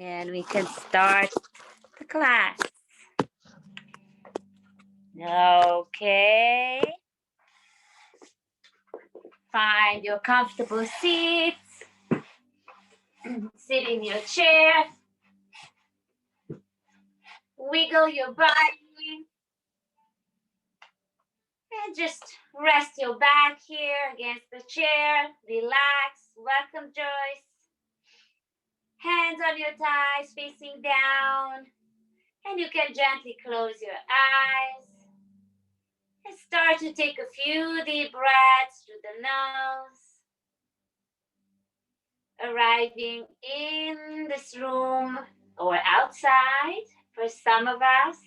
And we can start the class. Okay. Find your comfortable seats. Sit in your chair. Wiggle your body. And just rest your back here against the chair. Relax. Welcome, Joyce. Hands on your thighs facing down. And you can gently close your eyes. And start to take a few deep breaths through the nose. Arriving in this room or outside for some of us.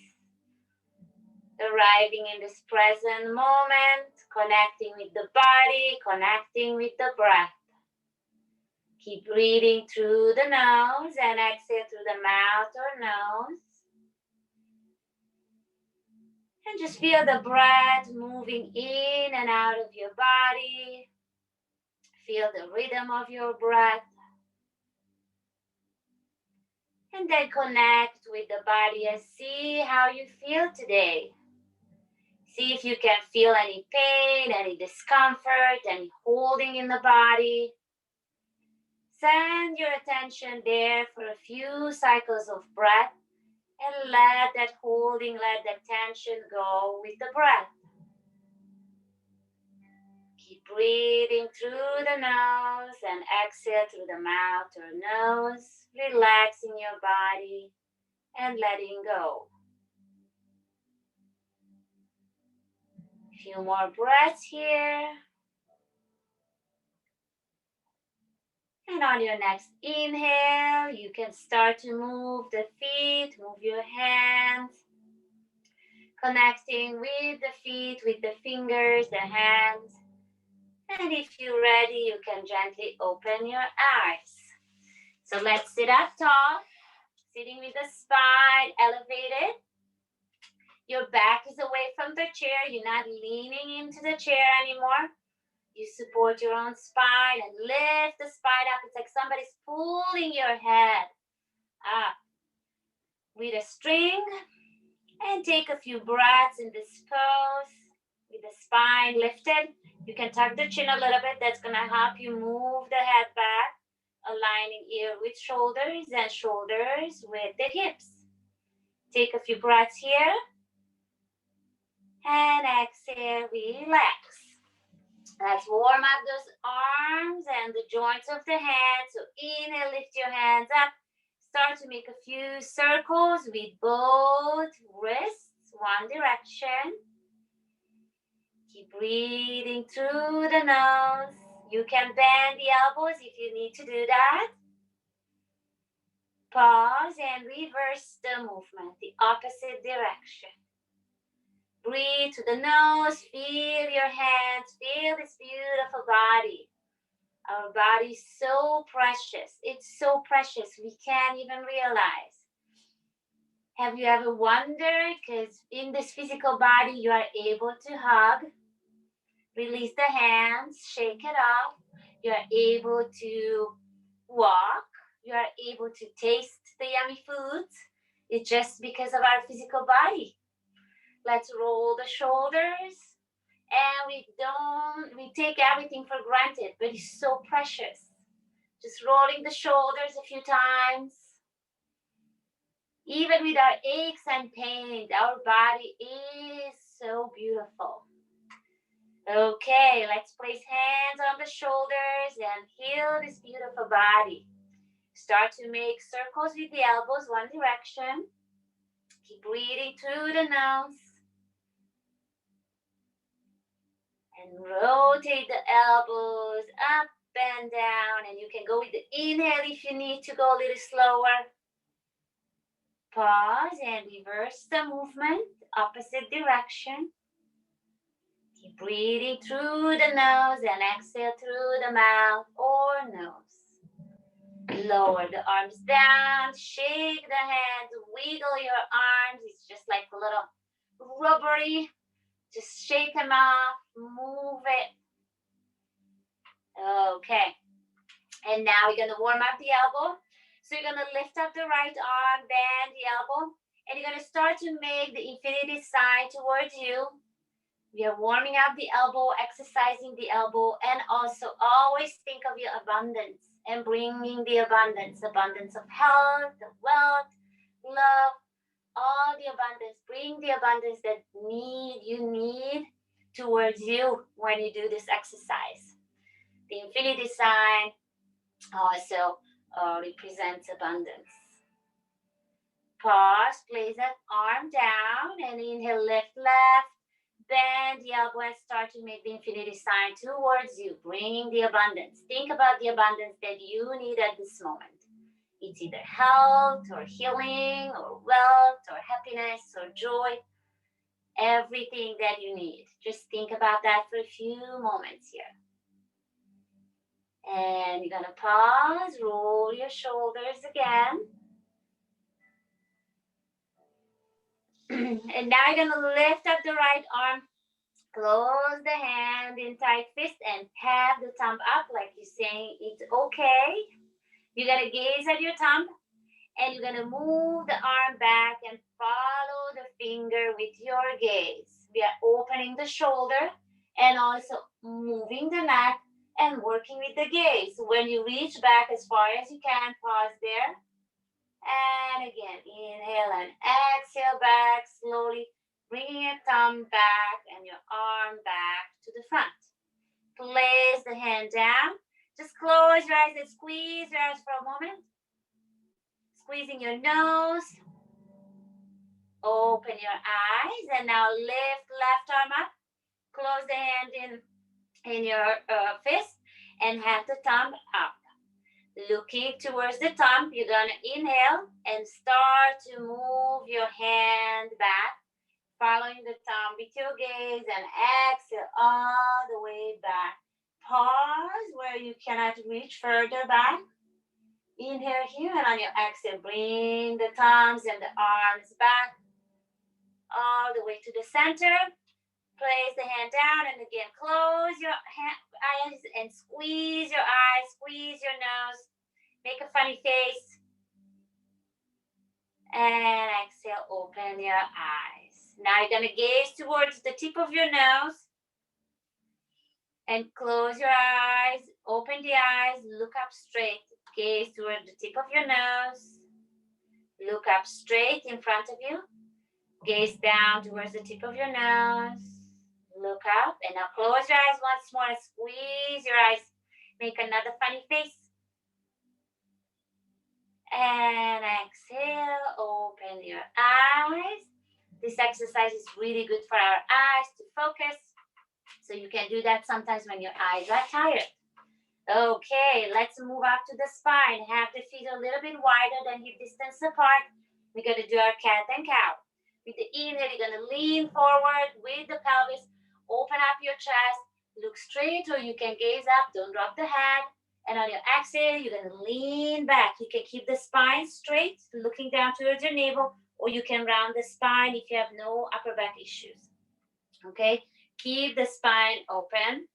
Arriving in this present moment, connecting with the body, connecting with the breath. Keep breathing through the nose and exhale through the mouth or nose. And just feel the breath moving in and out of your body. Feel the rhythm of your breath. And then connect with the body and see how you feel today. See if you can feel any pain, any discomfort, any holding in the body. Send your attention there for a few cycles of breath and let that holding, let that tension go with the breath. Keep breathing through the nose and exhale through the mouth or nose, relaxing your body and letting go. A few more breaths here. And on your next inhale, you can start to move the feet, move your hands, connecting with the feet, with the fingers, the hands. And if you're ready, you can gently open your eyes. So let's sit up tall, sitting with the spine elevated. Your back is away from the chair. You're not leaning into the chair anymore. You support your own spine and lift the spine up. It's like somebody's pulling your head up with a string. And take a few breaths in this pose with the spine lifted. You can tuck the chin a little bit. That's going to help you move the head back, aligning ear with shoulders and shoulders with the hips. Take a few breaths here. And exhale, relax. Let's warm up those arms and the joints of the hands. So inhale, lift your hands up. Start to make a few circles with both wrists, one direction. Keep breathing through the nose. You can bend the elbows if you need to do that. Pause and reverse the movement, the opposite direction. Breathe to the nose, feel your hands, feel this beautiful body. Our body is so precious. It's so precious, we can't even realize. Have you ever wondered, because in this physical body, you are able to hug, release the hands, shake it off. You are able to walk. You are able to taste the yummy foods. It's just because of our physical body. Let's roll the shoulders. And we take everything for granted, but it's so precious. Just rolling the shoulders a few times. Even with our aches and pains, our body is so beautiful. Okay, let's place hands on the shoulders and heal this beautiful body. Start to make circles with the elbows, one direction. Keep breathing through the nose. And rotate the elbows up and down. And you can go with the inhale if you need to go a little slower. Pause and reverse the movement, opposite direction. Keep breathing through the nose and exhale through the mouth or nose. Lower the arms down, shake the hands, wiggle your arms. It's just like a little rubbery. Just shake them off, move it. Okay. And now we're going to warm up the elbow. So you're going to lift up the right arm, bend the elbow, and you're going to start to make the infinity sign towards you. We are warming up the elbow, exercising the elbow, and also always think of your abundance and bringing the abundance of health, of wealth, love, all the abundance. Bring the abundance that you need towards you when you do this exercise. The infinity sign also represents abundance. Pause, place that arm down and inhale, lift left, bend the elbow and start to make the infinity sign towards you, bringing the abundance. Think about the abundance that you need at this moment. It's either health or healing or wealth or happiness or joy, everything that you need. Just think about that for a few moments here. And you're gonna pause, roll your shoulders again. And now you're gonna lift up the right arm, close the hand in tight fist and have the thumb up like you're saying it's okay. You're gonna gaze at your thumb and you're gonna move the arm back and follow the finger with your gaze. We are opening the shoulder and also moving the neck and working with the gaze. When you reach back as far as you can, pause there. And again, inhale and exhale back slowly, bringing your thumb back and your arm back to the front. Place the hand down. Just close your eyes and squeeze your eyes for a moment. Squeezing your nose. Open your eyes and now lift left arm up. Close the hand in your fist and have the thumb up. Looking towards the thumb, you're going to inhale and start to move your hand back, following the thumb with your gaze and exhale all the way back. Pause where you cannot reach further back. Inhale here and on your exhale, bring the thumbs and the arms back all the way to the center. Place the hand down and again, close your eyes and squeeze your eyes, squeeze your nose. Make a funny face. And exhale, open your eyes. Now you're going to gaze towards the tip of your nose. And close your eyes, open the eyes, look up straight. Gaze towards the tip of your nose. Look up straight in front of you. Gaze down towards the tip of your nose. Look up and now close your eyes once more and squeeze your eyes. Make another funny face. And exhale, open your eyes. This exercise is really good for our eyes to focus. So you can do that sometimes when your eyes are tired. Okay, let's move up to the spine. Have the feet a little bit wider than hip distance apart. We're going to do our cat and cow. With the inhale, you're going to lean forward with the pelvis. Open up your chest. Look straight or you can gaze up. Don't drop the head. And on your exhale, you're going to lean back. You can keep the spine straight, looking down towards your navel, or you can round the spine if you have no upper back issues. Okay, keep the spine open.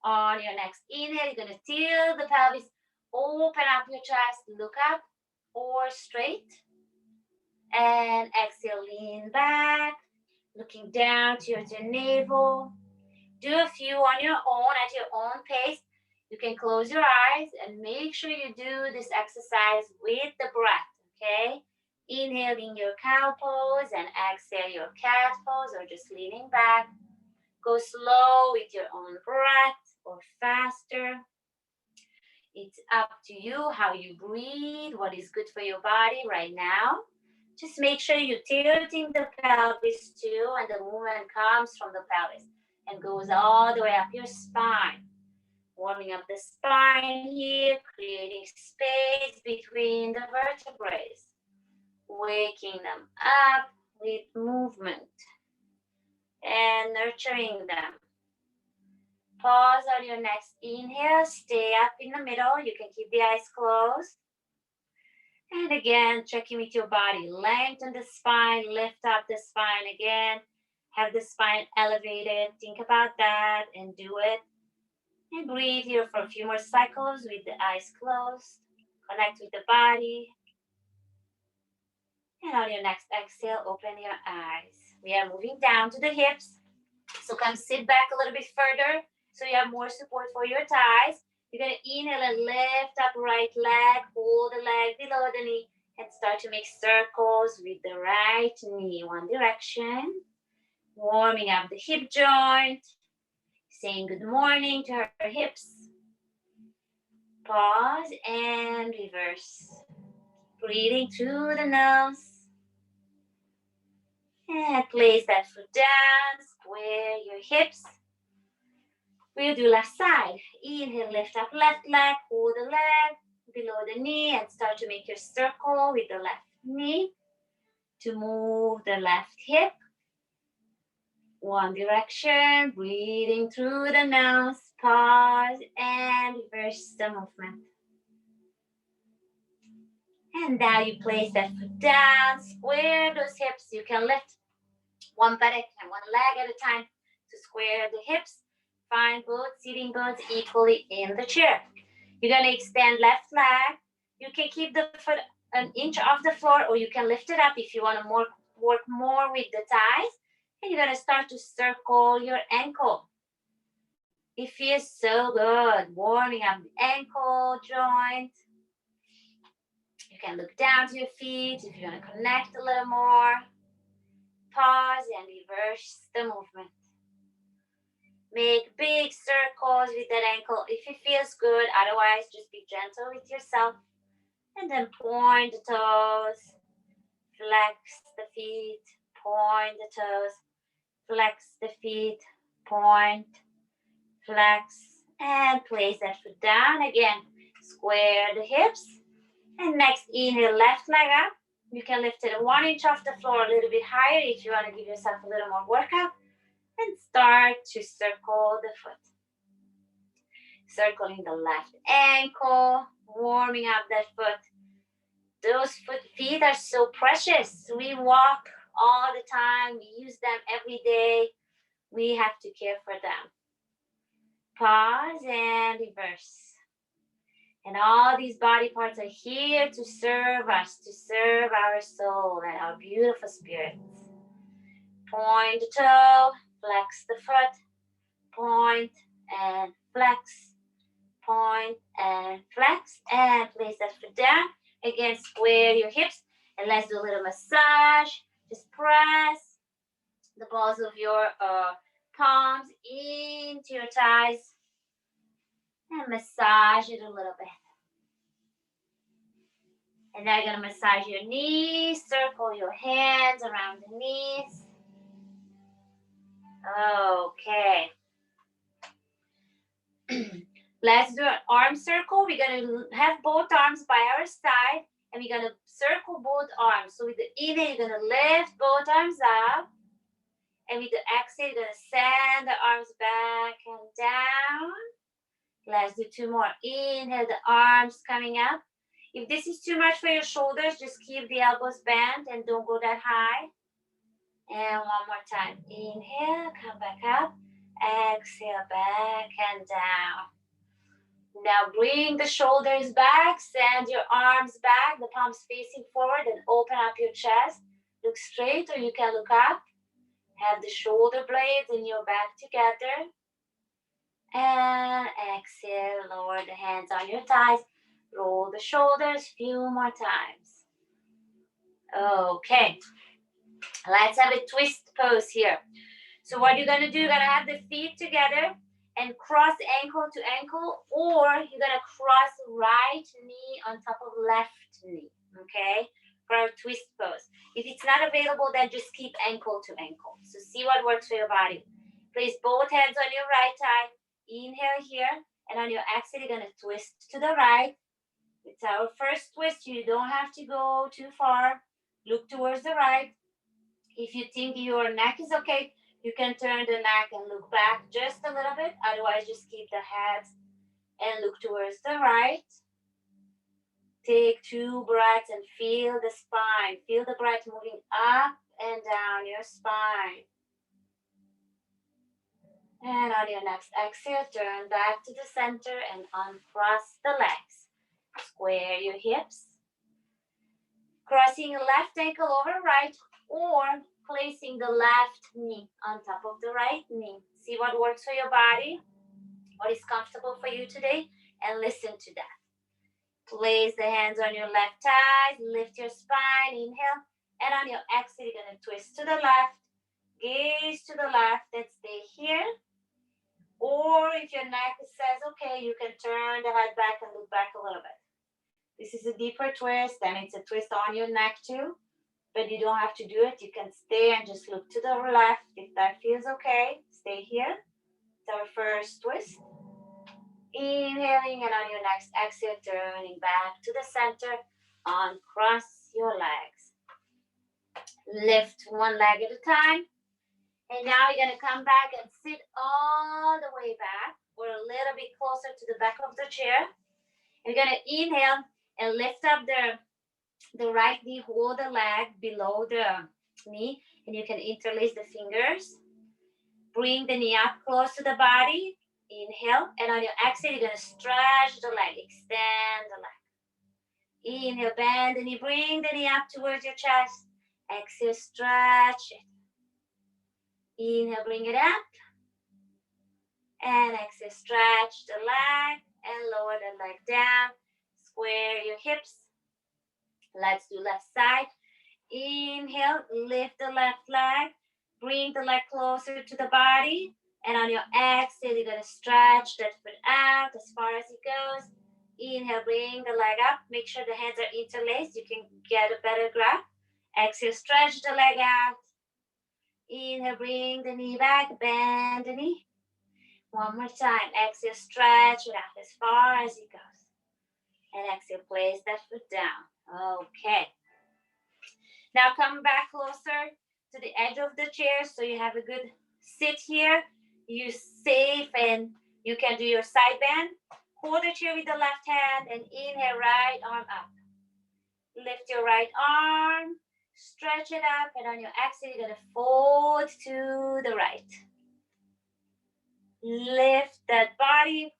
On your next inhale, you're going to tilt the pelvis, open up your chest, look up or straight. And exhale, lean back, looking down towards your navel. Do a few on your own at your own pace. You can close your eyes and make sure you do this exercise with the breath, okay? Inhaling your cow pose and exhale your cat pose or just leaning back. Go slow with your own breath or faster. It's up to you how you breathe, what is good for your body right now. Just make sure you're tilting the pelvis too and the movement comes from the pelvis and goes all the way up your spine. Warming up the spine here, creating space between the vertebrae. Waking them up with movement and nurturing them. Pause on your next inhale. Stay up in the middle. You can keep the eyes closed. And again, checking with your body. Lengthen the spine. Lift up the spine again. Have the spine elevated. Think about that and do it. And breathe here for a few more cycles with the eyes closed. Connect with the body. And on your next exhale, open your eyes. We are moving down to the hips. So come sit back a little bit further so you have more support for your thighs. You're going to inhale and lift up right leg, hold the leg below the knee, and start to make circles with the right knee, one direction. Warming up the hip joint, saying good morning to her hips. Pause and reverse. Breathing through the nose. And place that foot down, square your hips. We'll do left side. Inhale, lift up left leg, hold the leg below the knee and start to make your circle with the left knee to move the left hip. One direction, breathing through the nose, pause and reverse the movement. And now you place that foot down, square those hips. You can lift one buttock and one leg at a time to square the hips. Find both sitting bones equally in the chair. You're going to extend left leg. You can keep the foot an inch off the floor, or you can lift it up if you want to work more with the thighs. And you're going to start to circle your ankle. It feels so good, warming up the ankle joint. You can look down to your feet if you want to connect a little more. Pause and reverse the movement. Make big circles with that ankle if it feels good. Otherwise, just be gentle with yourself. And then point the toes. Flex the feet. Point the toes. Flex the feet. Point. Flex. And place that foot down again. Square the hips. And next, inhale, left leg up. You can lift it 1 inch off the floor, a little bit higher if you want to give yourself a little more workout. And start to circle the foot. Circling the left ankle, warming up that foot. Those feet are so precious. We walk all the time. We use them every day. We have to care for them. Pause and reverse. And all these body parts are here to serve us, to serve our soul and our beautiful spirits. Point the toe, flex the foot, point and flex, point and flex, and place that foot down. Again, square your hips, and let's do a little massage. Just press the balls of your palms into your thighs and massage it a little bit. And now you're going to massage your knees, circle your hands around the knees. Okay. Let's do an arm circle. We're going to have both arms by our side, and we're going to circle both arms. So with the inhale, you're going to lift both arms up. And with the exhale, you're going to send the arms back and down. Let's do 2 more. Inhale, the arms coming up. If this is too much for your shoulders, just keep the elbows bent and don't go that high. And one more time. Inhale, come back up. Exhale, back and down. Now bring the shoulders back. Send your arms back, the palms facing forward, and open up your chest. Look straight, or you can look up. Have the shoulder blades in your back together. And exhale, lower the hands on your thighs. Roll the shoulders a few more times. Okay. Let's have a twist pose here. So what you're going to do, you're going to have the feet together and cross ankle to ankle, or you're going to cross right knee on top of left knee, okay, for our twist pose. If it's not available, then just keep ankle to ankle. So see what works for your body. Place both hands on your right thigh. Inhale here, and on your exhale, you're going to twist to the right. It's our first twist. You don't have to go too far. Look towards the right. If you think your neck is okay, you can turn the neck and look back just a little bit. Otherwise, just keep the head and look towards the right. Take 2 breaths and feel the spine. Feel the breath moving up and down your spine. And on your next exhale, turn back to the center and uncross the legs. Square your hips. Crossing left ankle over right or placing the left knee on top of the right knee. See what works for your body, what is comfortable for you today, and listen to that. Place the hands on your left thigh, lift your spine, inhale, and on your exhale, you're going to twist to the left, gaze to the left, and stay here. Or if your neck says, okay, you can turn the head back and look back a little bit. This is a deeper twist, and it's a twist on your neck too, but you don't have to do it. You can stay and just look to the left. If that feels okay, stay here. It's our first twist. Inhaling, and on your next exhale, turning back to the center. Uncross your legs. Lift one leg at a time. And now you're going to come back and sit all the way back or a little bit closer to the back of the chair. You're going to inhale and lift up the right knee, hold the leg below the knee, and you can interlace the fingers. Bring the knee up close to the body. Inhale, and on your exhale, you're going to stretch the leg, extend the leg. Inhale, bend the knee, bring the knee up towards your chest. Exhale, stretch it. Inhale, bring it up. And exhale, stretch the leg and lower the leg down. Square your hips. Let's do left side. Inhale, lift the left leg. Bring the leg closer to the body. And on your exhale, you're going to stretch that foot out as far as it goes. Inhale, bring the leg up. Make sure the hands are interlaced. You can get a better grip. Exhale, stretch the leg out. Inhale, bring the knee back. Bend the knee. One more time. Exhale, stretch it out as far as it goes. And exhale, place that foot down. Okay. Now come back closer to the edge of the chair so you have a good sit here. You're safe and you can do your side bend. Hold the chair with the left hand and inhale, right arm up. Lift your right arm, stretch it up, and on your exhale, you're going to fold to the right. Lift that body.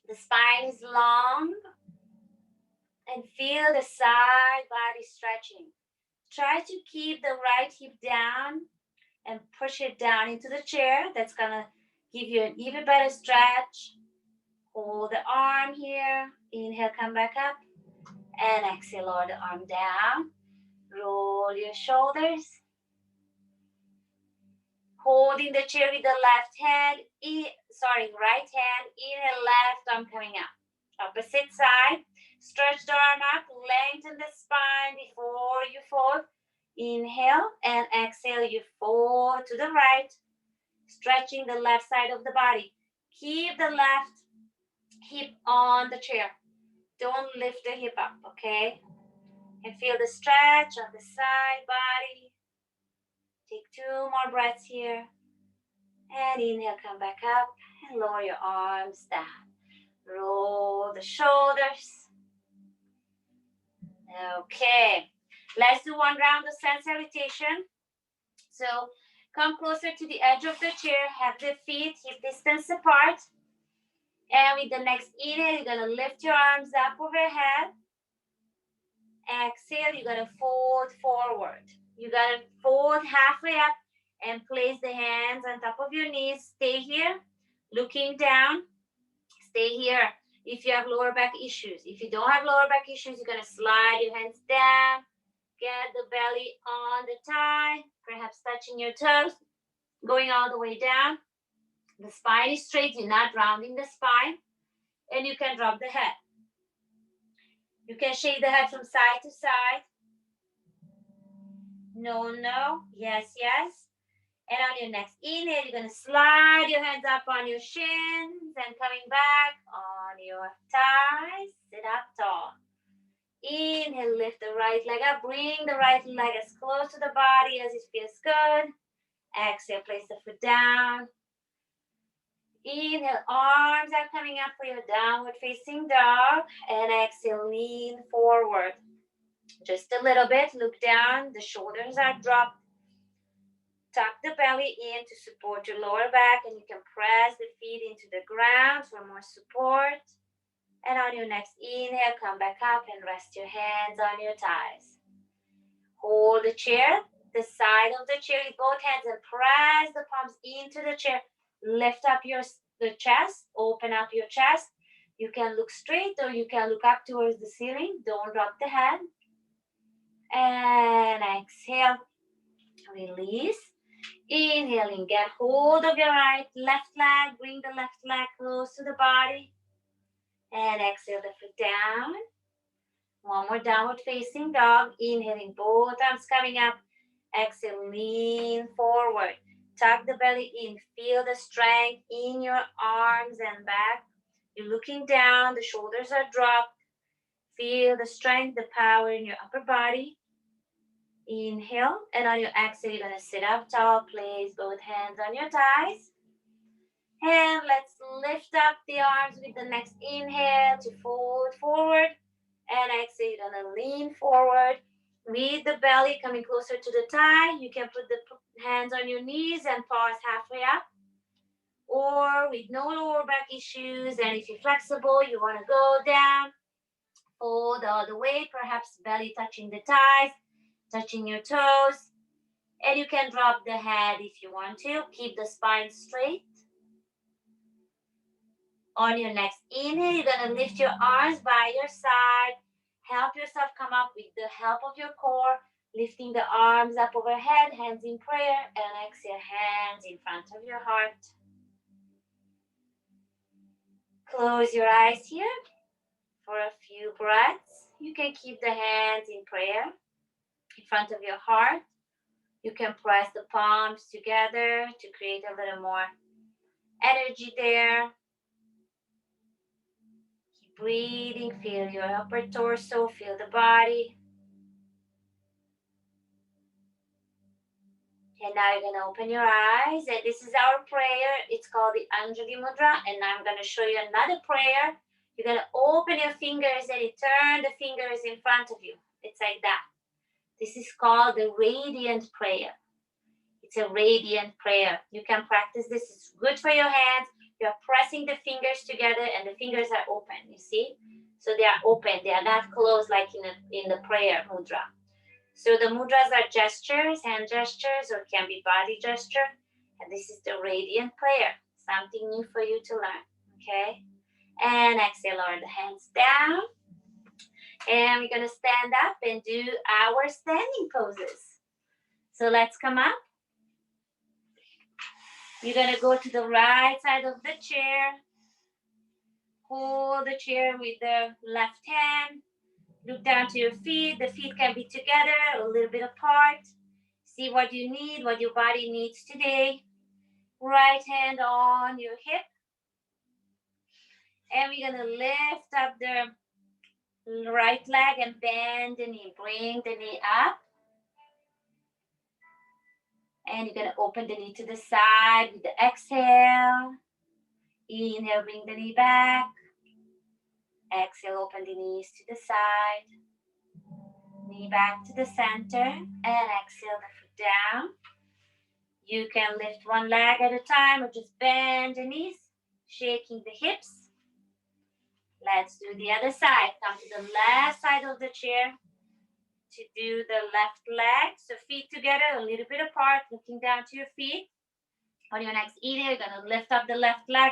The spine is long. And feel the side body stretching. Try to keep the right hip down and push it down into the chair. That's going to give you an even better stretch. Hold the arm here. Inhale, come back up. And exhale, lower the arm down. Roll your shoulders. Holding the chair with the left hand. Right hand. Inhale, left arm coming up. Opposite side. Stretch the arm up. Lengthen the spine before you fold. Inhale and exhale. You fold to the right. Stretching the left side of the body. Keep the left hip on the chair. Don't lift the hip up, okay? And feel the stretch of the side body. Take 2 more breaths here. And inhale, come back up and lower your arms down. Roll the shoulders. Okay. Let's do one round of sun salutation. So come closer to the edge of the chair. Have the feet hip distance apart. And with the next inhale, you're going to lift your arms up overhead. Exhale, you're going to fold forward. You're going to fold halfway up and place the hands on top of your knees. Stay here, looking down. Stay here if you have lower back issues. If you don't have lower back issues, you're going to slide your hands down. Get the belly on the thigh, perhaps touching your toes, going all the way down. The spine is straight. You're not rounding the spine. And you can drop the head. You can shake the head from side to side. No, no. Yes, yes. And on your next inhale, you're going to slide your hands up on your shins and coming back on your thighs. Sit up tall. Inhale, lift the right leg up. Bring the right leg as close to the body as it feels good. Exhale, place the foot down. Inhale, arms are coming up for your downward facing dog. And exhale, lean forward. Just a little bit. Look down. The shoulders are dropped. Tuck the belly in to support your lower back. And you can press the feet into the ground for more support. And on your next inhale, come back up and rest your hands on your thighs. Hold the chair, the side of the chair with both hands, and press the palms into the chair. Lift up the chest, open up your chest. You can look straight or you can look up towards the ceiling. Don't drop the head. And exhale, release. Inhaling, get hold of your left leg. Bring the left leg close to the body. And exhale the foot down. One more downward facing dog. Inhaling, both arms coming up. Exhale, lean forward. Tuck the belly in. Feel the strength in your arms and back. You're looking down. The shoulders are dropped. Feel the strength, the power in your upper body. Inhale. And on your exhale, you're going to sit up tall. Place both hands on your thighs. And let's lift up the arms with the next inhale to fold forward. And exhale, you're gonna lean forward with the belly coming closer to the thigh. You can put the hands on your knees and pause halfway up. Or with no lower back issues, and if you're flexible, you wanna go down, fold all the way, perhaps belly touching the thighs, touching your toes. And you can drop the head if you want to. Keep the spine straight. On your next inhale, you're going to lift your arms by your side. Help yourself come up with the help of your core, lifting the arms up overhead, hands in prayer, and exhale, hands in front of your heart. Close your eyes here for a few breaths. You can keep the hands in prayer in front of your heart. You can press the palms together to create a little more energy there. Breathing, feel your upper torso, feel the body. And now you're going to open your eyes. And this is our prayer. It's called the Anjali Mudra. And now I'm going to show you another prayer. You're going to open your fingers and you turn the fingers in front of you. It's like that. This is called the radiant prayer. It's a radiant prayer. You can practice this. It's good for your hands. You're pressing the fingers together and the fingers are open, you see? So they are open. They are not closed like in the prayer mudra. So the mudras are gestures, hand gestures, or can be body gesture. And this is the radiant prayer. Something new for you to learn, okay? And exhale, lower the hands down. And we're gonna stand up and do our standing poses. So let's come up. You're gonna go to the right side of the chair. Hold the chair with the left hand. Look down to your feet. The feet can be together, a little bit apart. See what you need, what your body needs today. Right hand on your hip. And we're gonna lift up the right leg and bend the knee. Bring the knee up. And you're gonna open the knee to the side with the exhale. Inhale, bring the knee back. Exhale, open the knees to the side. Knee back to the center. And exhale the foot down. You can lift one leg at a time or just bend the knees, shaking the hips. Let's do the other side. Come to the left side of the chair to do the left leg. So feet together, a little bit apart, looking down to your feet. On your next inhale, you're going to lift up the left leg,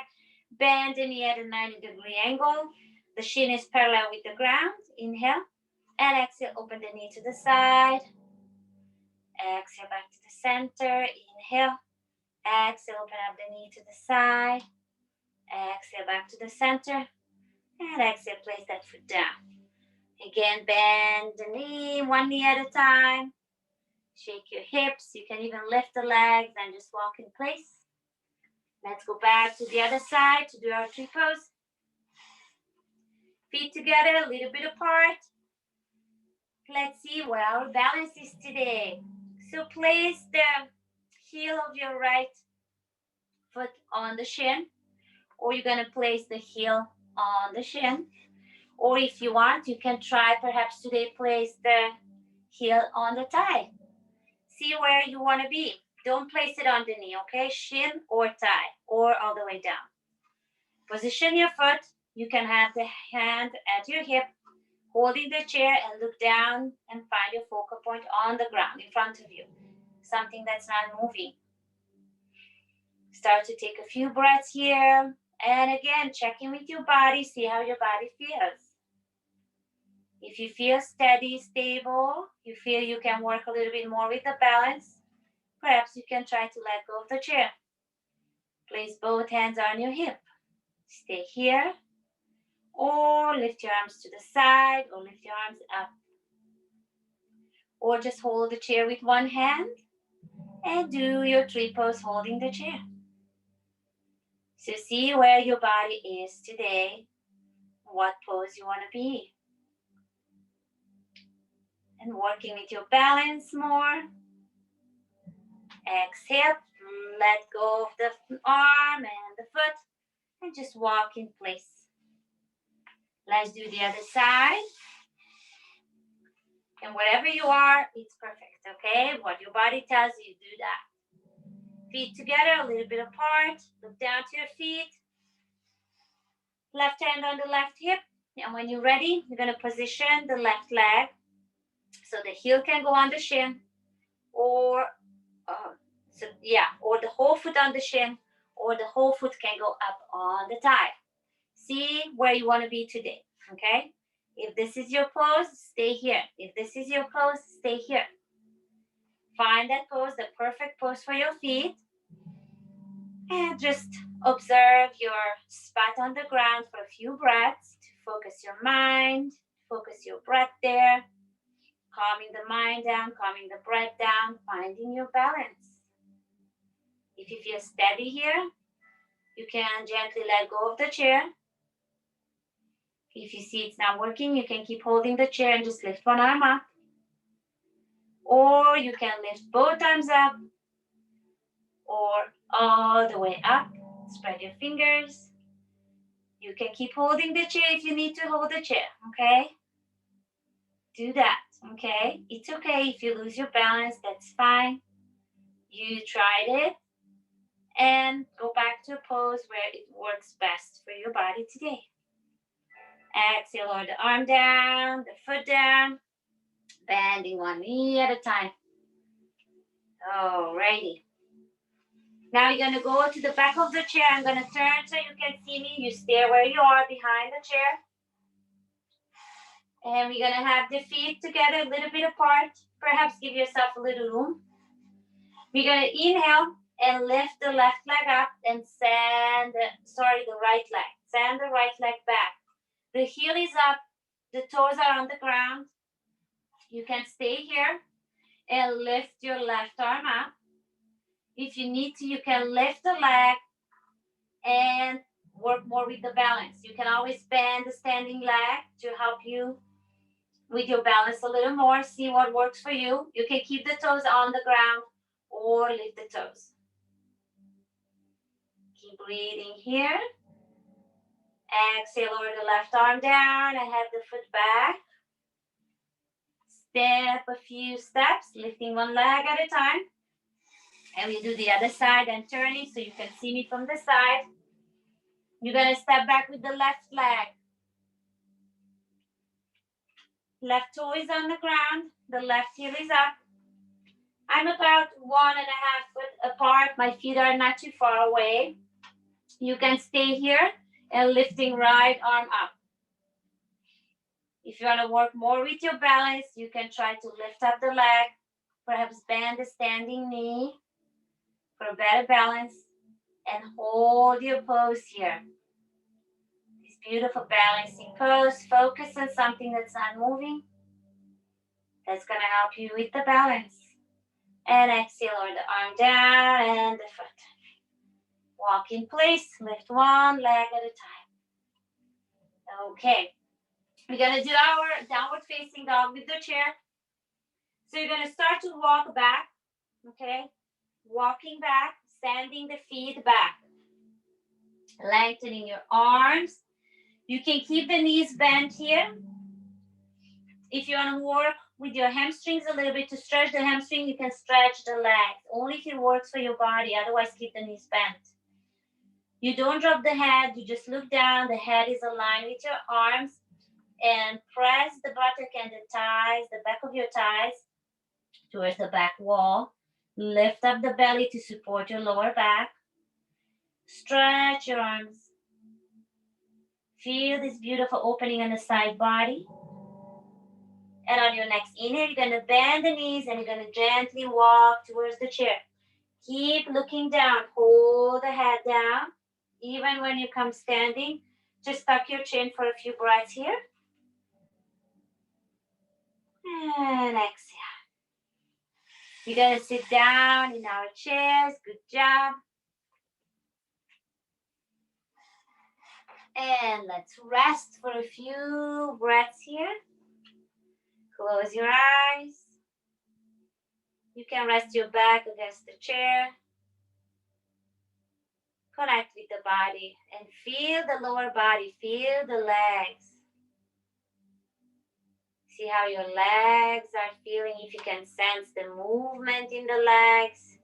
bend the knee at a 90-degree angle. The shin is parallel with the ground. Inhale. And exhale, open the knee to the side. Exhale, back to the center. Inhale. Exhale, open up the knee to the side. Exhale, back to the center. And exhale, place that foot down. Again, bend the knee, one knee at a time. Shake your hips. You can even lift the legs and just walk in place. Let's go back to the other side to do our tree pose. Feet together, a little bit apart. Let's see where our balance is today. So place the heel of your right foot on the shin, or you're going to place the heel on the shin. Or if you want, you can try perhaps today place the heel on the thigh. See where you want to be. Don't place it on the knee, okay? Shin or thigh, or all the way down. Position your foot. You can have the hand at your hip, holding the chair, and look down and find your focal point on the ground in front of you, something that's not moving. Start to take a few breaths here. And again, check in with your body, see how your body feels. If you feel steady, stable, you feel you can work a little bit more with the balance, perhaps you can try to let go of the chair. Place both hands on your hip. Stay here, or lift your arms to the side, or lift your arms up. Or just hold the chair with one hand and do your tree pose holding the chair. So see where your body is today, what pose you want to be. And working with your balance more. Exhale, let go of the arm and the foot and just walk in place. Let's do the other side. And wherever you are, it's perfect, okay? What your body tells you, do that. Feet together, a little bit apart. Look down to your feet. Left hand on the left hip. And when you're ready, you're going to position the left leg so the heel can go on the shin, or or the whole foot on the shin, or the whole foot can go up on the thigh. See where you want to be today, okay? If this is your pose, stay here. If this is your pose, stay here. Find that pose, the perfect pose for your feet. And just observe your spot on the ground for a few breaths to focus your mind, focus your breath there, calming the mind down, calming the breath down, finding your balance. If you feel steady here, you can gently let go of the chair. If you see it's not working, you can keep holding the chair and just lift one arm up. Or you can lift both arms up, or all the way up. Spread your fingers. You can keep holding the chair if you need to hold the chair, okay? Do that, okay? It's okay if you lose your balance, that's fine. You tried it, and go back to a pose where it works best for your body today. Exhale, lower the arm down, the foot down, bending one knee at a time. Alrighty. Now you're going to go to the back of the chair. I'm going to turn so you can see me. You stay where you are behind the chair. And we're going to have the feet together a little bit apart. Perhaps give yourself a little room. We're going to inhale and lift the left leg up and send the right leg. Send the right leg back. The heel is up. The toes are on the ground. You can stay here and lift your left arm up. If you need to, you can lift the leg and work more with the balance. You can always bend the standing leg to help you with your balance a little more. See what works for you. You can keep the toes on the ground or lift the toes. Keep breathing here. Exhale, lower the left arm down and have the foot back. Step a few steps, lifting one leg at a time. And we do the other side and turning so you can see me from the side. You're going to step back with the left leg. Left toe is on the ground. The left heel is up. I'm about 1.5 foot apart. My feet are not too far away. You can stay here and lifting right arm up. If you want to work more with your balance, you can try to lift up the leg. Perhaps bend the standing knee for better balance. And hold your pose here. This beautiful balancing pose. Focus on something that's not moving. That's going to help you with the balance. And exhale, lower the arm down and the foot. Walk in place. Lift one leg at a time. Okay. We're going to do our downward facing dog with the chair. So you're going to start to walk back. Okay. Walking back. Sending the feet back. Lengthening your arms. You can keep the knees bent here. If you want to work with your hamstrings a little bit to stretch the hamstring, you can stretch the legs. Only if it works for your body. Otherwise, keep the knees bent. You don't drop the head, you just look down. The head is aligned with your arms, and press the buttock and the thighs, the back of your thighs towards the back wall. Lift up the belly to support your lower back. Stretch your arms. Feel this beautiful opening on the side body. And on your next inhale, you're going to bend the knees and you're going to gently walk towards the chair. Keep looking down. Hold the head down. Even when you come standing, just tuck your chin for a few breaths here. And exhale. You're going to sit down in our chairs. Good job. And let's rest for a few breaths here. Close your eyes. You can rest your back against the chair. Connect with the body and feel the lower body. Feel the legs. See how your legs are feeling. If you can sense the movement in the legs,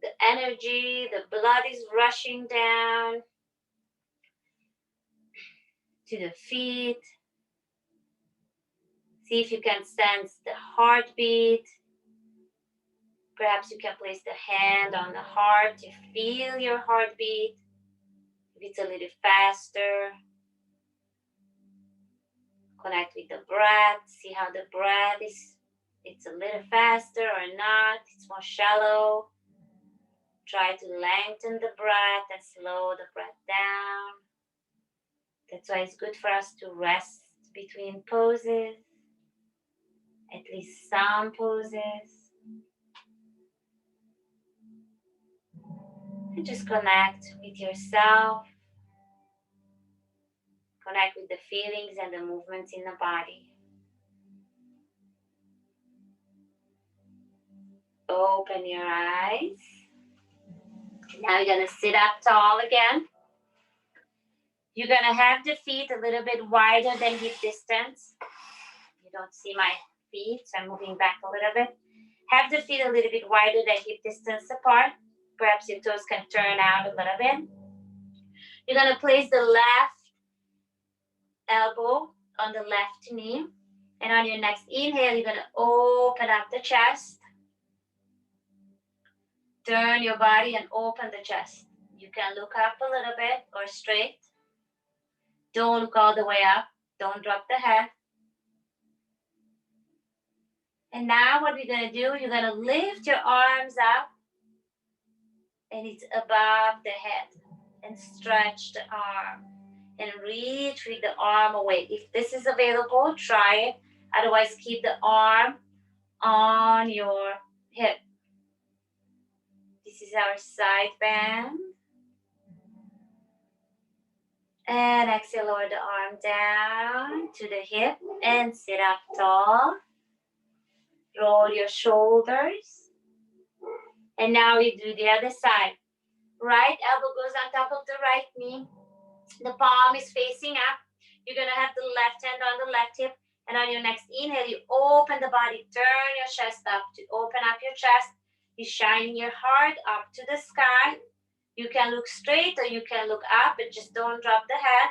the energy, the blood is rushing down to the feet. See if you can sense the heartbeat. Perhaps you can place the hand on the heart to feel your heartbeat. If it's a little faster, connect with the breath. See how the breath is. It's a little faster or not. It's more shallow. Try to lengthen the breath and slow the breath down. That's why it's good for us to rest between poses. At least some poses. And just connect with yourself. Connect with the feelings and the movements in the body. Open your eyes. Now you're going to sit up tall again. You're going to have the feet a little bit wider than hip distance. You don't see my feet, so I'm moving back a little bit. Have the feet a little bit wider than hip distance apart. Perhaps your toes can turn out a little bit. You're going to place the left elbow on the left knee. And on your next inhale, you're going to open up the chest. Turn your body and open the chest. You can look up a little bit or straight. Don't look all the way up. Don't drop the head. And now what we're going to do, you're going to lift your arms up. And it's above the head. And stretch the arm. And reach with the arm away. If this is available, try it. Otherwise, keep the arm on your hip. This is our side bend. And exhale, lower the arm down to the hip and sit up tall. Roll your shoulders. And now we do the other side. Right elbow goes on top of the right knee. The palm is facing up. You're going to have the left hand on the left hip. And on your next inhale, you open the body. Turn your chest up to open up your chest. You're shining your heart up to the sky. You can look straight or you can look up, but just don't drop the head.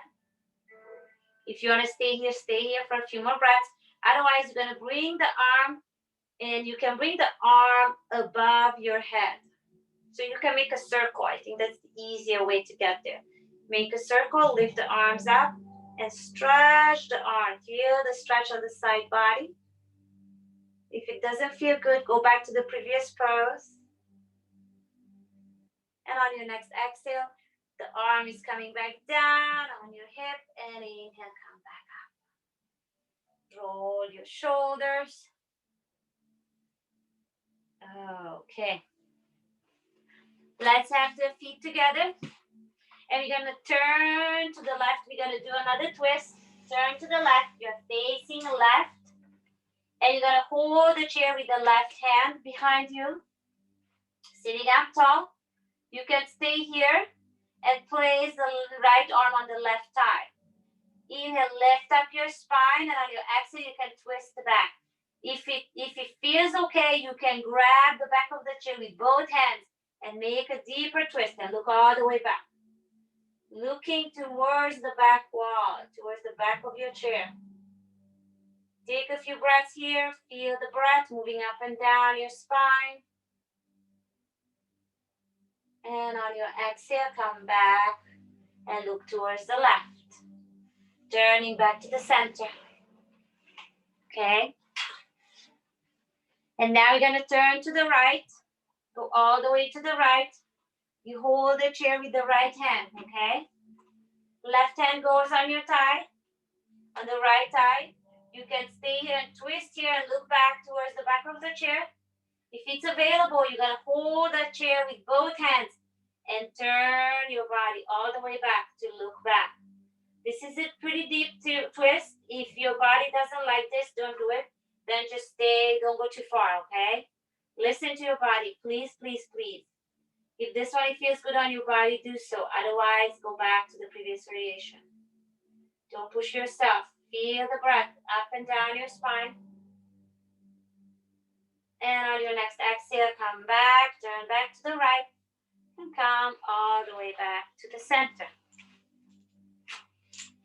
If you want to stay here for a few more breaths. Otherwise, you're going to bring the arm, and you can bring the arm above your head. So you can make a circle. I think that's the easier way to get there. Make a circle, lift the arms up, and stretch the arm. Feel the stretch on the side body. If it doesn't feel good, go back to the previous pose. And on your next exhale, the arm is coming back down on your hip, and inhale, come back up. Roll your shoulders. Okay. Let's have the feet together. And we're going to turn to the left. We're going to do another twist. Turn to the left. You're facing left. And you're going to hold the chair with the left hand behind you. Sitting up tall. You can stay here and place the right arm on the left thigh. Inhale, lift up your spine, and on your exhale, you can twist the back. If it feels okay, you can grab the back of the chair with both hands And make a deeper twist and look all the way back. Looking towards the back wall, towards the back of your chair. Take a few breaths here. Feel the breath moving up and down your spine. And on your exhale, come back and look towards the left. Turning back to the center. Okay. And now you're going to turn to the right. Go all the way to the right. You hold the chair with the right hand, okay? Left hand goes on your thigh. On the right thigh. You can stay here and twist here and look back towards the back of the chair. If it's available, you're going to hold the chair with both hands and turn your body all the way back to look back. This is a pretty deep twist. If your body doesn't like this, don't do it. Then just stay, don't go too far, okay? Listen to your body, please, please, please. If this one feels good on your body, do so. Otherwise, go back to the previous variation. Don't push yourself. Feel the breath up and down your spine. And on your next exhale, come back, turn back to the right, and come all the way back to the center.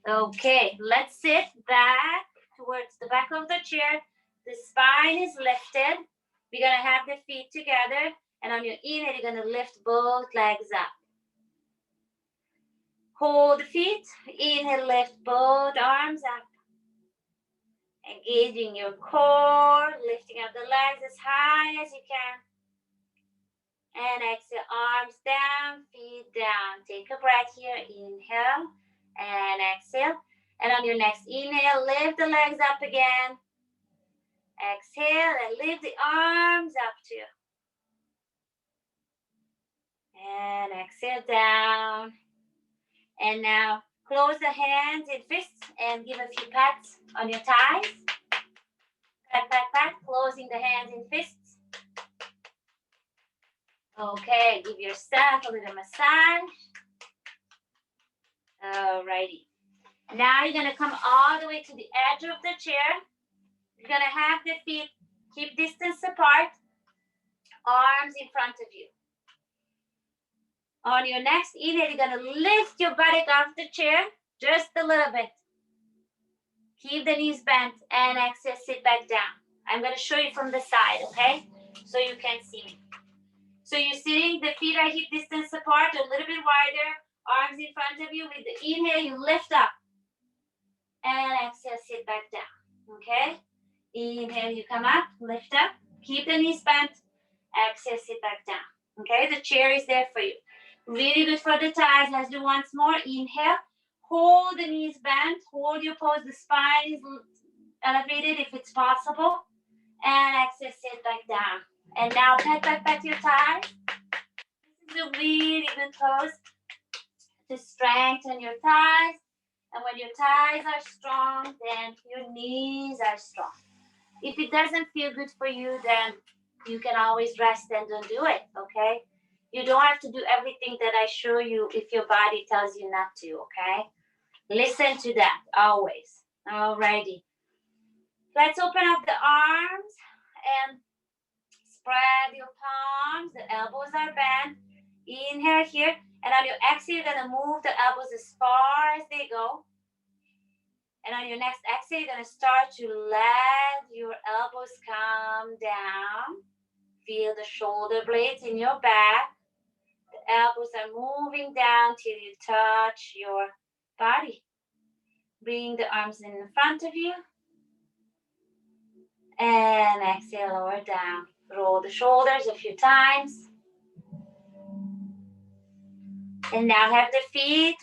Okay, let's sit back towards the back of the chair. The spine is lifted. We're going to have the feet together. And on your inhale, you're going to lift both legs up. Hold the feet. Inhale, lift both arms up. Engaging your core, lifting up the legs as high as you can. And exhale, arms down, feet down. Take a breath here. Inhale and exhale. And on your next inhale, lift the legs up again. Exhale and lift the arms up too. And exhale down. And now close the hands in fists and give a few pats on your thighs. Pat, pat, pat, closing the hands in fists. Okay, give yourself a little massage. Alrighty. Now you're going to come all the way to the edge of the chair. You're going to have the feet keep distance apart, arms in front of you. On your next inhale, you're going to lift your buttock off the chair just a little bit. Keep the knees bent and exhale, sit back down. I'm going to show you from the side, okay? So you can see me. So you're sitting, the feet are hip distance apart, a little bit wider, arms in front of you. With the inhale, you lift up. And exhale, sit back down, okay? Inhale, you come up, lift up. Keep the knees bent. Exhale, sit back down, okay? The chair is there for you. Really good for the thighs. Let's do once more. Inhale. Hold the knees bent. Hold your pose. The spine is elevated if it's possible. And exhale, sit back down. And now pat your thighs. This is a really good pose to strengthen your thighs. And when your thighs are strong, then your knees are strong. If it doesn't feel good for you, then you can always rest and don't do it, okay? You don't have to do everything that I show you if your body tells you not to, okay? Listen to that, always. Alrighty. Let's open up the arms and spread your palms. The elbows are bent. Inhale here. And on your exhale, you're going to move the elbows as far as they go. And on your next exhale, you're going to start to let your elbows come down. Feel the shoulder blades in your back. The elbows are moving down till you touch your body. Bring the arms in front of you. And exhale, lower down. Roll the shoulders a few times. And now have the feet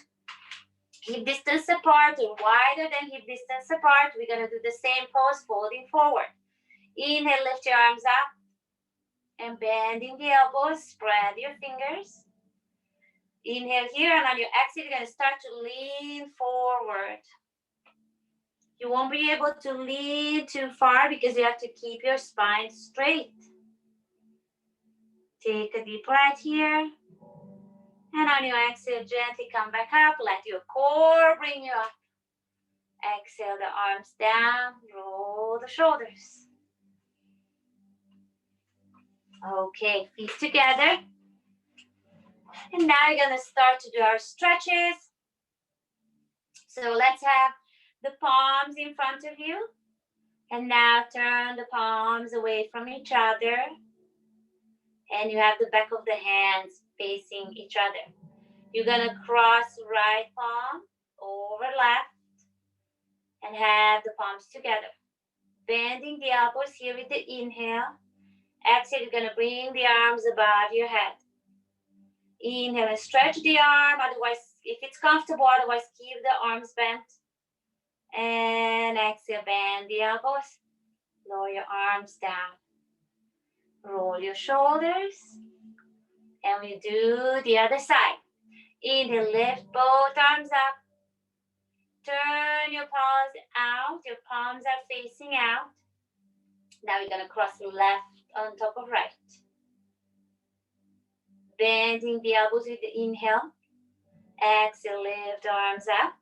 hip distance apart or wider than hip distance apart. We're going to do the same pose, folding forward. Inhale, lift your arms up. And bending the elbows, spread your fingers. Inhale here, and on your exhale, you're going to start to lean forward. You won't be able to lean too far because you have to keep your spine straight. Take a deep breath here. And on your exhale, gently come back up. Let your core bring you up. Exhale the arms down. Roll the shoulders. Okay, feet together. And now you're gonna start to do our stretches. So let's have the palms in front of you. And now turn the palms away from each other. And you have the back of the hands facing each other. You're gonna cross right palm over left and have the palms together. Bending the elbows here with the inhale. Exhale, you're gonna bring the arms above your head. Inhale and stretch the arm. Otherwise, if it's comfortable, otherwise keep the arms bent. And exhale, bend the elbows. Lower your arms down. Roll your shoulders. And we do the other side. Inhale, lift both arms up. Turn your paws out. Your palms are facing out. Now we're gonna cross left on top of right. Bending the elbows with the inhale. Exhale, lift arms up.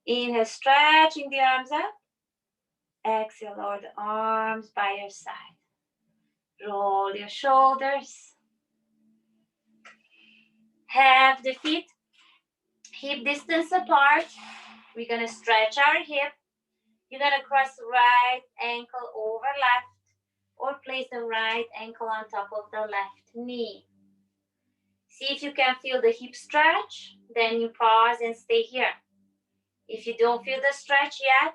Inhale, stretching the arms up. Exhale, lower the arms by your side. Roll your shoulders. Have the feet hip distance apart. We're gonna stretch our hip. You're gonna cross right ankle over left or place the right ankle on top of the left knee. See if you can feel the hip stretch, then you pause and stay here. If you don't feel the stretch yet,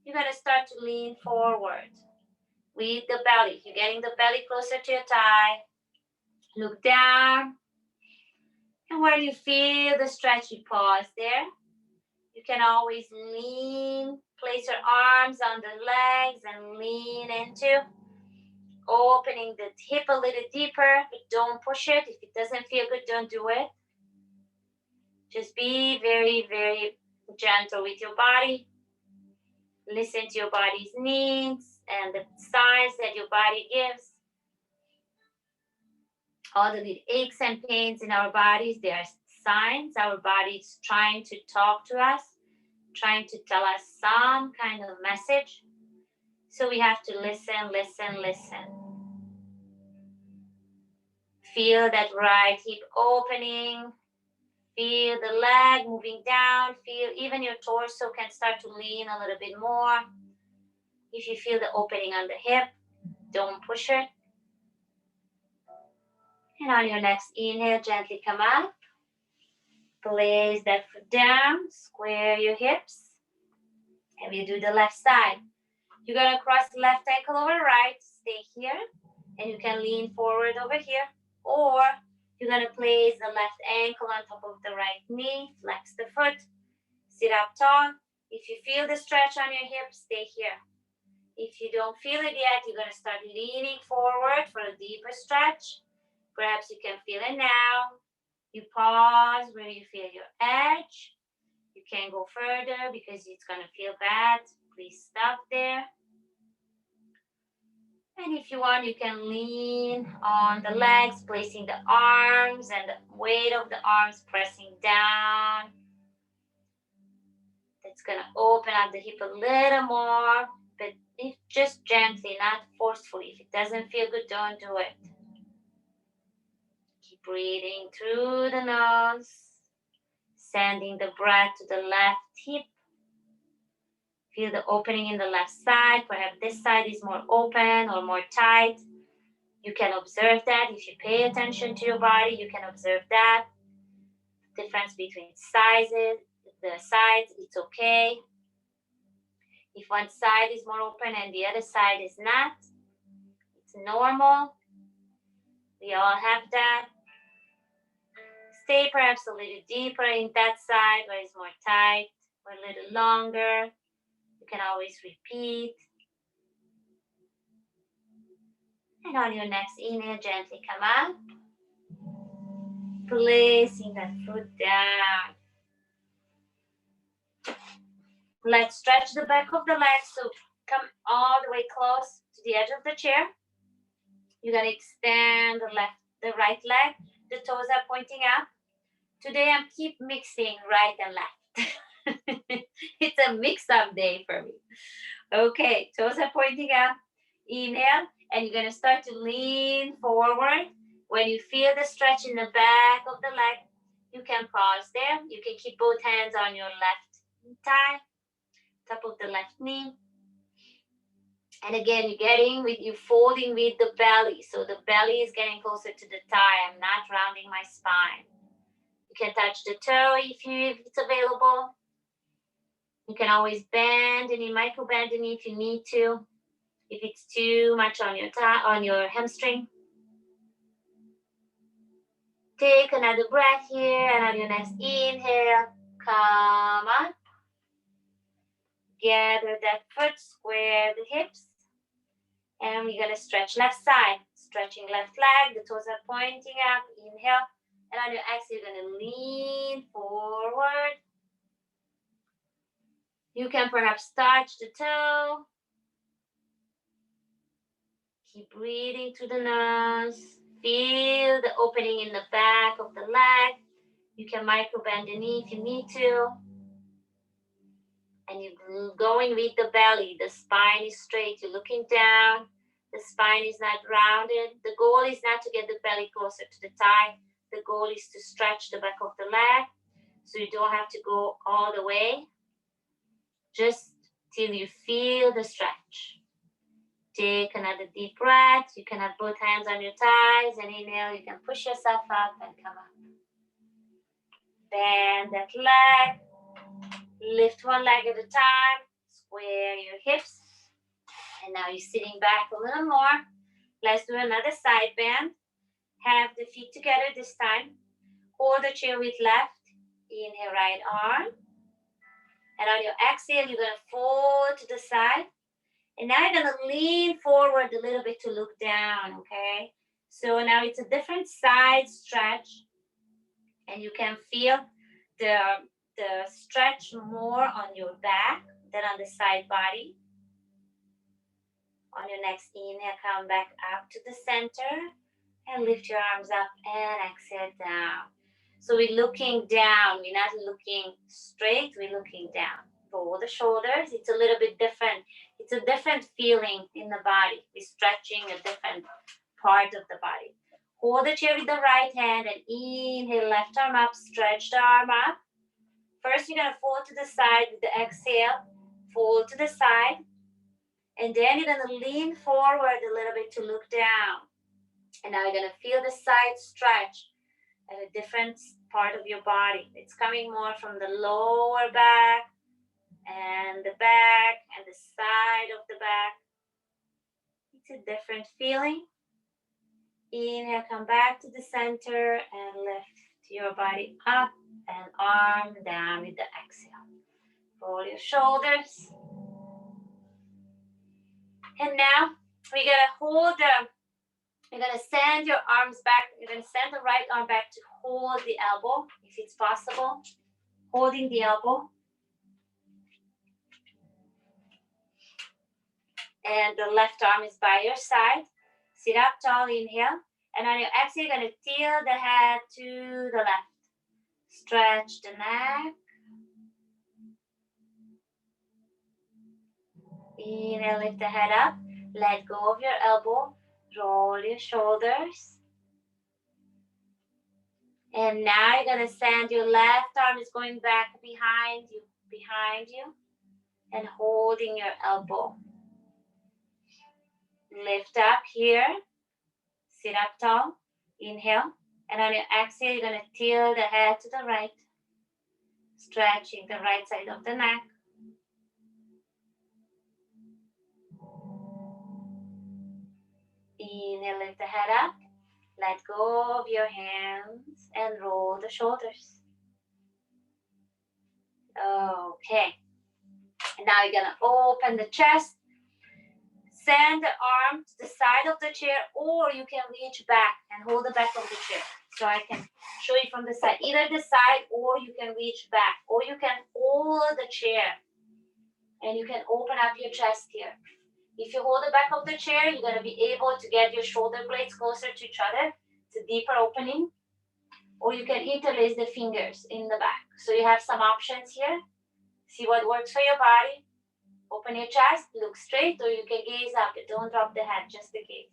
you're gonna start to lean forward with the belly. You're getting the belly closer to your thigh. Look down. And when you feel the stretch, you pause there. You can always lean, place your arms on the legs and lean into opening the hip a little deeper, but don't push it. If it doesn't feel good, don't do it. Just be very, very gentle with your body. Listen to your body's needs and the signs that your body gives. All the little aches and pains in our bodies, they are signs. Our body is trying to talk to us, trying to tell us some kind of message. So we have to listen, listen, listen. Feel that right hip opening. Feel the leg moving down. Feel even your torso can start to lean a little bit more. If you feel the opening on the hip, don't push it. And on your next inhale, gently come up. Place that foot down. Square your hips. And we do the left side. You're going to cross the left ankle over right. Stay here. And you can lean forward over here. Or you're going to place the left ankle on top of the right knee. Flex the foot. Sit up tall. If you feel the stretch on your hips, stay here. If you don't feel it yet, you're going to start leaning forward for a deeper stretch. Perhaps you can feel it now. You pause where you feel your edge. You can't go further because it's going to feel bad. Please stop there. And if you want, you can lean on the legs, placing the arms and the weight of the arms pressing down. That's going to open up the hip a little more, but just gently, not forcefully. If it doesn't feel good, don't do it. Keep breathing through the nose, sending the breath to the left hip. Feel the opening in the left side. Perhaps this side is more open or more tight. You can observe that. If you pay attention to your body, you can observe that. The difference between the sides, it's okay. If one side is more open and the other side is not, it's normal. We all have that. Stay perhaps a little deeper in that side where it's more tight, or a little longer. You can always repeat. And on your next inhale, gently come up. Placing that foot down. Let's stretch the back of the legs. So come all the way close to the edge of the chair. You're going to extend the right leg. The toes are pointing up. Today I'm keep mixing right and left. It's a mix-up day for me. Okay, toes are pointing up. Inhale, and you're going to start to lean forward. When you feel the stretch in the back of the leg, you can pause there. You can keep both hands on your left thigh, top of the left knee. And again, you're folding with the belly. So the belly is getting closer to the thigh. I'm not rounding my spine. You can touch the toe if it's available. You can always bend and micro bend the knee if you need to. If it's too much on your hamstring. Take another breath here, and on your next inhale, come up. Gather that foot, square the hips. And we're going to stretch left side. Stretching left leg, the toes are pointing up. Inhale. And on your exhale, you're going to lean forward. You can perhaps touch the toe. Keep breathing through the nose. Feel the opening in the back of the leg. You can micro bend the knee if you need to. And you're going with the belly. The spine is straight. You're looking down. The spine is not rounded. The goal is not to get the belly closer to the thigh. The goal is to stretch the back of the leg. So you don't have to go all the way. Just till you feel the stretch. Take another deep breath. You can have both hands on your thighs. And inhale, you can push yourself up and come up. Bend that leg. Lift one leg at a time. Square your hips. And now you're sitting back a little more. Let's do another side bend. Have the feet together this time. Hold the chair with left. Inhale, right arm. And on your exhale, you're going to fold to the side. And now you're going to lean forward a little bit to look down, okay? So now it's a different side stretch. And you can feel the stretch more on your back than on the side body. On your next inhale, come back up to the center and lift your arms up and exhale down. So we're looking down. We're not looking straight. We're looking down. Roll the shoulders. It's a little bit different. It's a different feeling in the body. We're stretching a different part of the body. Hold the chair with the right hand and inhale, left arm up, stretch the arm up. First, you're going to fold to the side with the exhale. Fold to the side. And then you're going to lean forward a little bit to look down. And now you're going to feel the side stretch at a different part of your body. It's coming more from the lower back and the side of the back. It's a different feeling. Inhale, come back to the center and lift your body up and arm down with the exhale. Roll your shoulders. And now we're going to send your arms back. You're going to send the right arm back to hold the elbow, if it's possible. Holding the elbow. And the left arm is by your side. Sit up tall, inhale. And on your exhale, you're going to tilt the head to the left. Stretch the neck. Inhale, lift the head up. Let go of your elbow. Roll your shoulders. And now you're going to send your left arm is going back behind you, and holding your elbow. Lift up here. Sit up tall. Inhale. And on your exhale, you're going to tilt the head to the right. Stretching the right side of the neck. Inhale, lift the head up. Let go of your hands and roll the shoulders. Okay. And now you're going to open the chest. Send the arm to the side of the chair, or you can reach back and hold the back of the chair. So I can show you from the side. Either the side, or you can reach back, or you can hold the chair. And you can open up your chest here. If you hold the back of the chair, you're going to be able to get your shoulder blades closer to each other. It's a deeper opening. Or you can interlace the fingers in the back. So you have some options here. See what works for your body. Open your chest, look straight, or you can gaze up. Don't drop the head, just the gaze.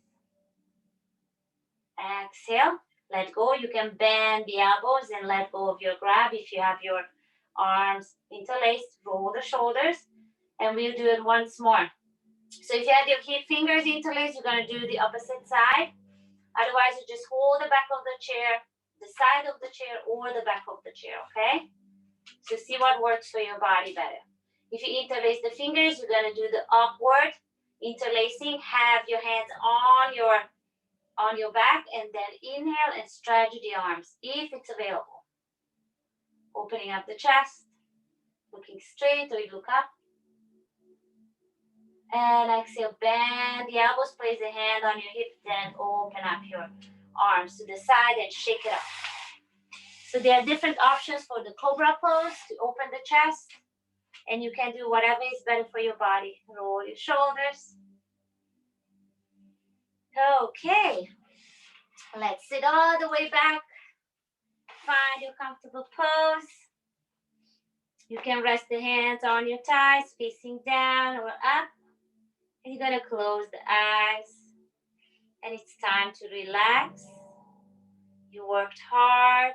Exhale. Let go. You can bend the elbows and let go of your grab. If you have your arms interlaced, roll the shoulders. And we'll do it once more. So if you have your fingers interlaced, you're going to do the opposite side. Otherwise, you just hold the back of the chair, the side of the chair, or the back of the chair, okay? So see what works for your body better. If you interlace the fingers, you're going to do the upward interlacing. Have your hands on your back, and then inhale and stretch the arms if it's available. Opening up the chest, looking straight or you look up. And exhale, bend the elbows, place the hand on your hip, then open up your arms to the side and shake it up. So there are different options for the cobra pose to open the chest. And you can do whatever is better for your body. Roll your shoulders. Okay. Let's sit all the way back. Find your comfortable pose. You can rest the hands on your thighs, facing down or up. And you're going to close the eyes. And it's time to relax. You worked hard.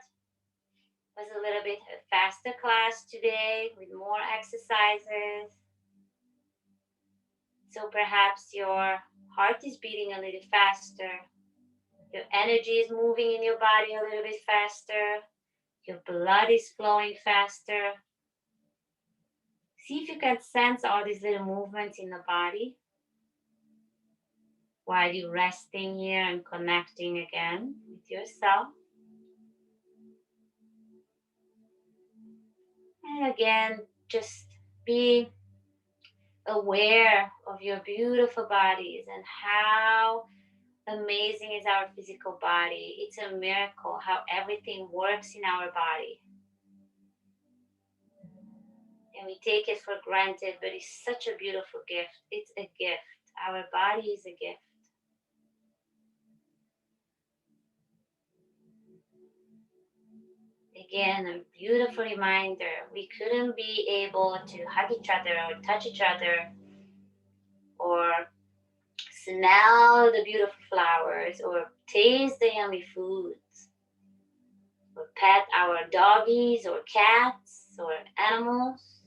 It was a little bit a faster class today with more exercises. So perhaps your heart is beating a little faster. Your energy is moving in your body a little bit faster. Your blood is flowing faster. See if you can sense all these little movements in the body while you're resting here and connecting again with yourself. And again, just be aware of your beautiful bodies and how amazing is our physical body. It's a miracle how everything works in our body. And we take it for granted, but it's such a beautiful gift. It's a gift. Our body is a gift. Again, a beautiful reminder. We couldn't be able to hug each other or touch each other or smell the beautiful flowers or taste the yummy foods or pet our doggies or cats or animals,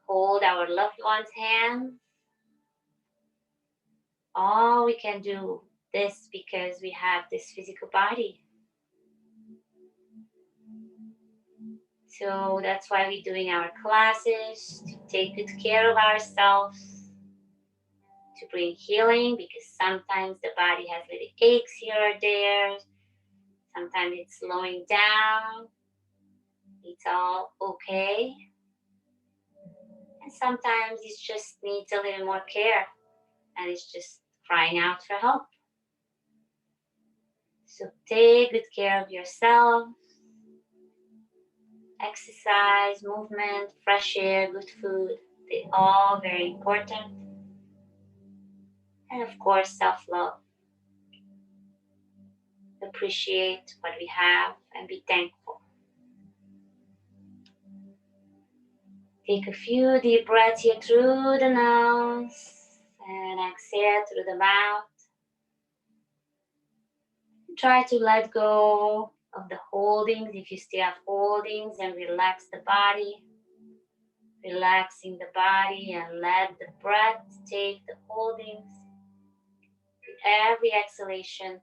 hold our loved one's hand. All we can do this because we have this physical body. So that's why we're doing our classes, to take good care of ourselves, to bring healing, because sometimes the body has little aches here or there. Sometimes it's slowing down. It's all okay. And sometimes it just needs a little more care and it's just crying out for help. So take good care of yourself. Exercise, movement, fresh air, good food, they're all very important. And of course, self-love. Appreciate what we have and be thankful. Take a few deep breaths here through the nose and exhale through the mouth. Try to let go of the holdings if you still have holdings and relax the body. Relaxing the body and let the breath take the holdings. With every exhalation,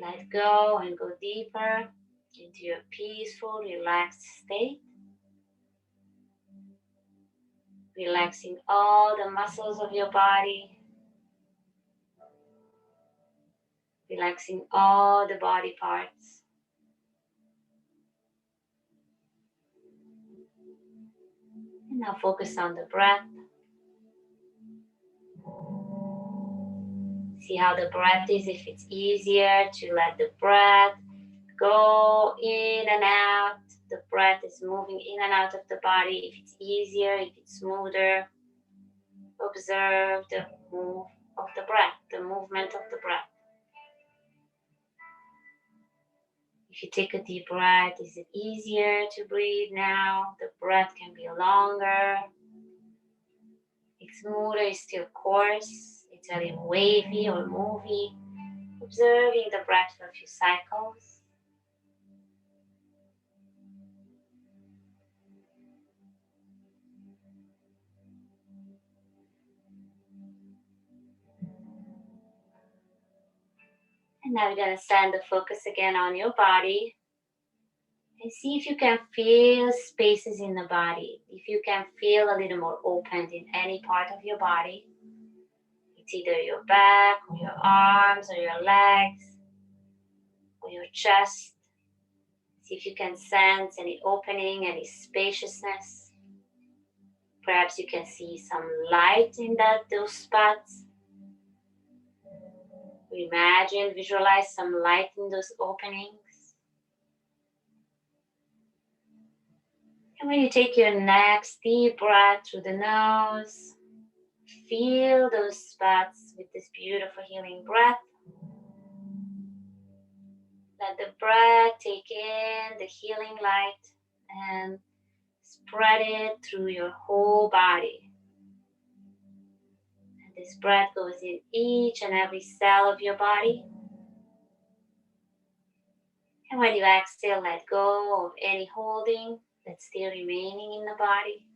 let go and go deeper into your peaceful, relaxed state. Relaxing all the muscles of your body. Relaxing all the body parts. And now focus on the breath. See how the breath is, if it's easier to let the breath go in and out. The breath is moving in and out of the body. If it's easier, if it's smoother, observe the move of the breath, the movement of the breath. If you take a deep breath, is it easier to breathe now? The breath can be longer. It's smoother, it's still coarse. It's a little wavy or movie. observing the breath for a few cycles. And now we're going to send the focus again on your body. And see if you can feel spaces in the body. If you can feel a little more opened in any part of your body. It's either your back, or your arms, or your legs, or your chest. See if you can sense any opening, any spaciousness. Perhaps you can see some light in those spots. Imagine, visualize some light in those openings. And when you take your next deep breath through the nose, feel those spots with this beautiful healing breath. Let the breath take in the healing light and spread it through your whole body. And this breath goes in each and every cell of your body. And when you exhale, let go of any holding that's still remaining in the body.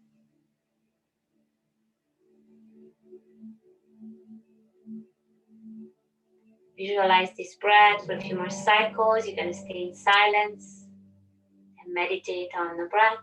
Visualize this breath for a few more cycles. You're going to stay in silence and meditate on the breath.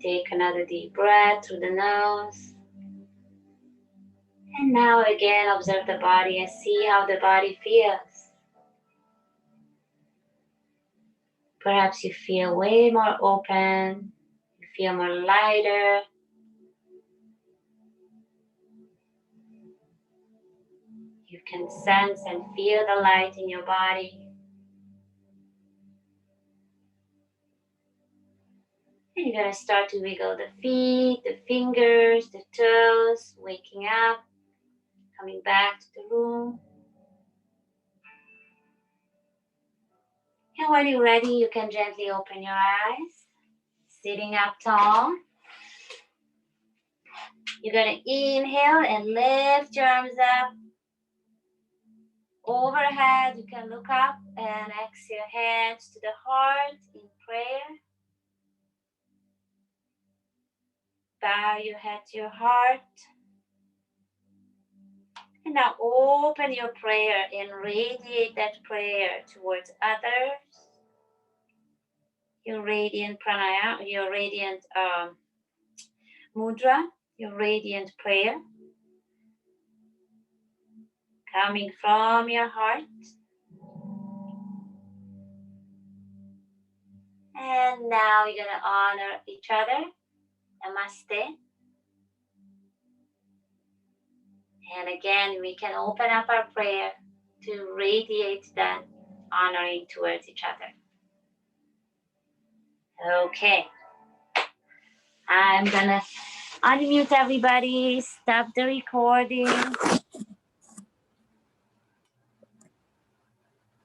Take another deep breath through the nose. And now again, observe the body and see how the body feels. Perhaps you feel way more open. You feel more lighter. You can sense and feel the light in your body. And you're going to start to wiggle the feet, the fingers, the toes, waking up, coming back to the room. And when you're ready, you can gently open your eyes, sitting up tall. You're going to inhale and lift your arms up. Overhead, you can look up and exhale hands to the heart in prayer. Bow your head to your heart. And now open your prayer and radiate that prayer towards others. Your radiant pranayama, your radiant mudra, your radiant prayer. Coming from your heart. And now you're going to honor each other. Namaste. And again, we can open up our prayer to radiate that honoring towards each other. Okay. I'm going to unmute everybody, stop the recording.